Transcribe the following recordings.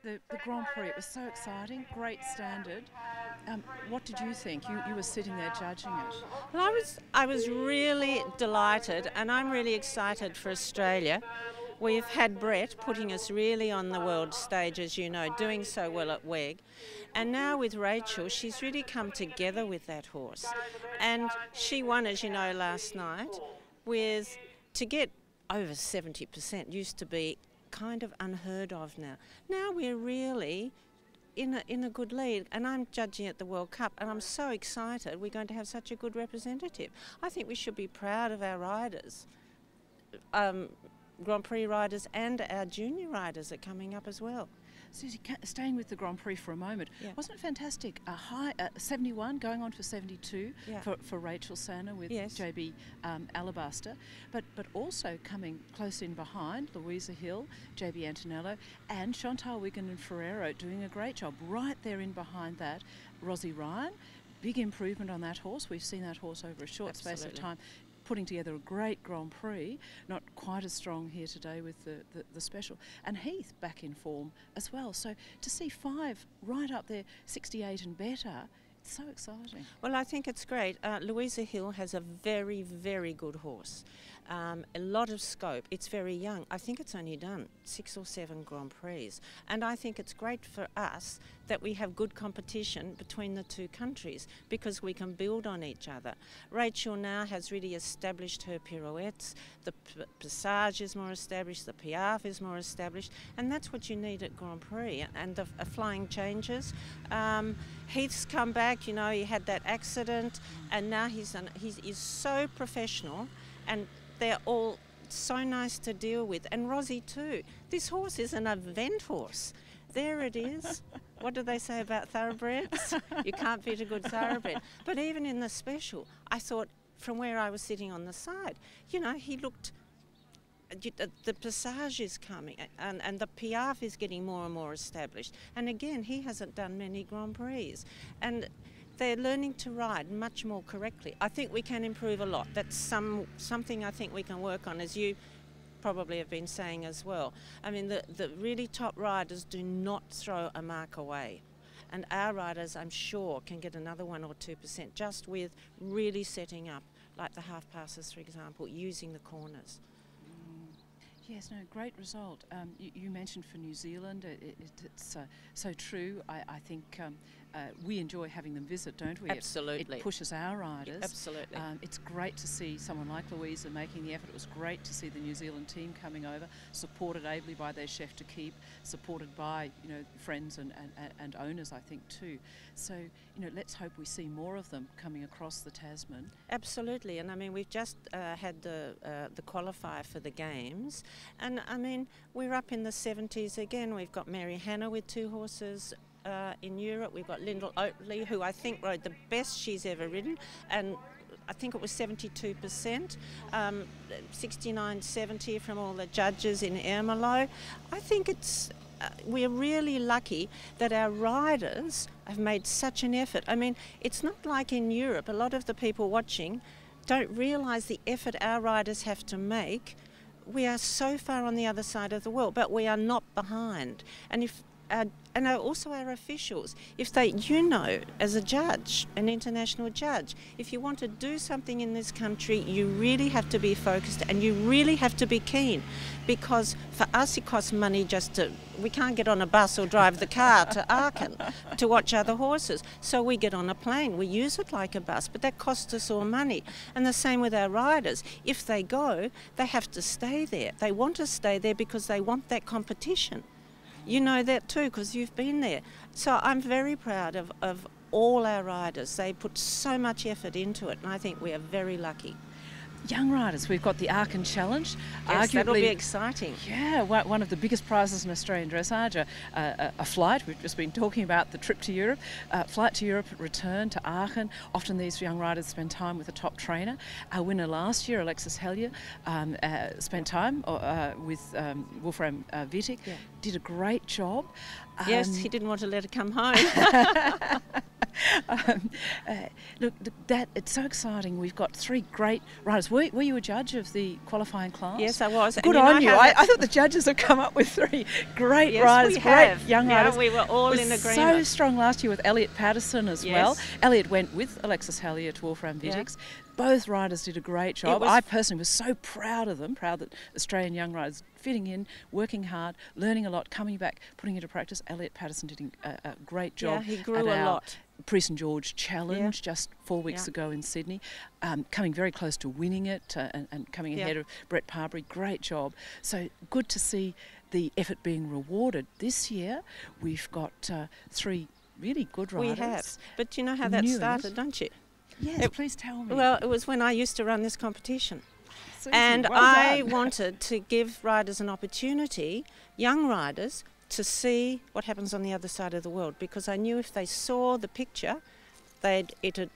The Grand Prix, it was so exciting, great standard. What did you think? You were sitting there judging it. Well, I was really delighted, and I'm really excited for Australia. We've had Brett putting us really on the world stage, as you know, doing so well at WEG. And now with Rachel, she's really come together with that horse. And she won, as you know, last night with, to get over 70% used to be kind of unheard of now. Now we're really in a good lead, and I'm judging at the World Cup, and I'm so excited we're going to have such a good representative. I think we should be proud of our riders. Grand Prix riders and our junior riders are coming up as well. Susie, staying with the Grand Prix for a moment, wasn't it fantastic? A high 71 going on for 72 for Rachel Sanner with JB Alabaster, but also coming close in behind, Louisa Hill, JB Antonello, and Chantal Wigan and Ferrero doing a great job. Right there in behind that, Rosie Ryan, big improvement on that horse. We've seen that horse over a short space of time, putting together a great Grand Prix, not quite as strong here today with the special. And Heath back in form as well. So to see 5 right up there, 68 and better, it's so exciting. Well, I think it's great. Louisa Hill has a very, very good horse. A lot of scope. It's very young. I think it's only done 6 or 7 Grand Prix. And I think it's great for us that we have good competition between the two countries because we can build on each other. Rachel now has really established her pirouettes. The passage is more established. The piaffe is more established. And that's what you need at Grand Prix. And the flying changes. Heath's come back. You know, he had that accident. And now he is so professional. And they're all so nice to deal with. And Rosie too. This horse is an event horse. There it is. What do they say about thoroughbreds? You can't beat a good thoroughbred. But even in the special, I thought from where I was sitting on the side, you know, he looked, the passage is coming and the piaffe is getting more and more established. And again, he hasn't done many Grand Prix. And they're learning to ride much more correctly. I think we can improve a lot. That's something I think we can work on, as you probably have been saying as well. I mean, the really top riders do not throw a mark away. And our riders, I'm sure, can get another 1 or 2% just with really setting up, like the half passes, for example, using the corners. Yes, no, great result. You mentioned for New Zealand, it's so true. I think we enjoy having them visit, don't we? Absolutely. It pushes our riders. Absolutely. It's great to see someone like Louisa making the effort. It was great to see the New Zealand team coming over, supported ably by their chef to keep, supported by, you know, friends and owners, I think, too. So, you know, let's hope we see more of them coming across the Tasman. Absolutely. And I mean, we've just had the qualifier for the games. And I mean, we're up in the 70s again. We've got Mary Hannah with 2 horses in Europe. We've got Lyndall Oatley, who I think rode the best she's ever ridden, and I think it was 72%, 69-70 from all the judges in Ermelo. I think it's we're really lucky that our riders have made such an effort. I mean, it's not like in Europe. A lot of the people watching don't realise the effort our riders have to make. We are so far on the other side of the world, but we are not behind. And if and also our officials, if they, you know, as a judge, an international judge, if you want to do something in this country, you really have to be focused and you really have to be keen, because for us it costs money just to, we can't get on a bus or drive the car to Aachen to watch other horses. So we get on a plane, we use it like a bus, but that costs us all money. And the same with our riders. If they go, they have to stay there. They want to stay there because they want that competition. You know that too, because you've been there. So I'm very proud of all our riders. They put so much effort into it, and I think we are very lucky. Young riders, we've got the Aachen Challenge. Yes, that'll be exciting. Yeah, one of the biggest prizes in Australian dressage, a flight. We've just been talking about the trip to Europe, flight to Europe, return to Aachen. Often these young riders spend time with a top trainer. Our winner last year, Alexis Hellier, spent time with Wolfram Wittig, did a great job. Yes, he didn't want to let her come home. Look, that it's so exciting. We've got 3 great riders. Were you a judge of the qualifying class? Yes, I was. Good on you. I thought the judges have come up with 3 great riders, great young riders. We were all in agreement. So strong last year with Elliot Patterson as well. Elliot went with Alexis Hallier to Wolfram Wittig's. Both riders did a great job. I personally was so proud of them, proud that Australian young riders fitting in, working hard, learning a lot, coming back, putting into practice. Elliot Patterson did a great job. Yeah, he grew a lot. Prix St George Challenge just 4 weeks ago in Sydney, coming very close to winning it and coming ahead of Brett Parbury. Great job. So good to see the effort being rewarded. This year we've got 3 really good riders. We have. But you know how that started, don't you? Yes, please tell me. Well, it was when I used to run this competition. Susie, and well I done. wanted to give riders an opportunity, young riders, to see what happens on the other side of the world, because I knew if they saw the picture, it'd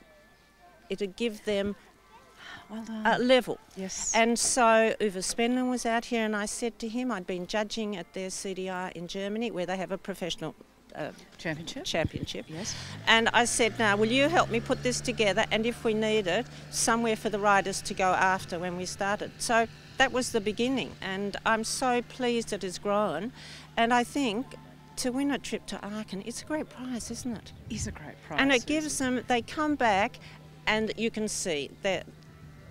give them a level. Yes. And so Uwe Spenlin was out here, and I said to him, I'd been judging at their CDI in Germany, where they have a professional championship. Yes. And I said, now, will you help me put this together, and if we need it, somewhere for the riders to go after when we started. So that was the beginning, and I'm so pleased it has grown. And I think to win a trip to Aachen, it's a great prize, isn't it? It's a great prize. And it gives them, they come back and you can see that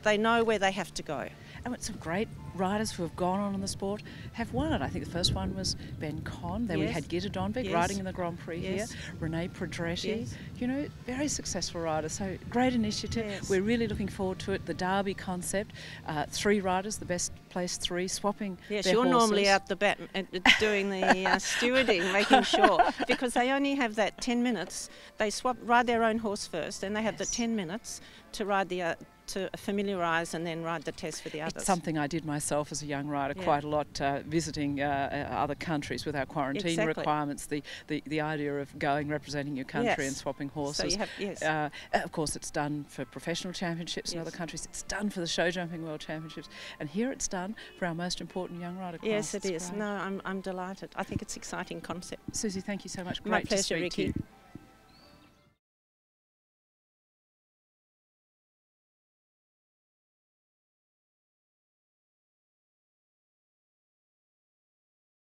they know where they have to go. And some great riders who have gone on in the sport have won it. I think the first one was Ben Conn. Then we had Gitta Donvik riding in the Grand Prix here. Renee Prodretti. You know, very successful riders. So great initiative. We're really looking forward to it. The Derby concept. 3 riders, the best placed 3, swapping their you're horses. normally out the bat doing the stewarding, making sure, because they only have that 10 minutes. They ride their own horse first, and they have the 10 minutes to ride to familiarise and then ride the test for the others. It's something I did myself as a young rider quite a lot, visiting other countries with our quarantine requirements, the idea of going, representing your country and swapping horses. So you have, of course, it's done for professional championships in other countries. It's done for the show jumping world championships. And here it's done for our most important young rider class. Yes, it is. Great. No, I'm delighted. I think it's an exciting concept. Susie, thank you so much. My Great pleasure, to speak Ricky. to you.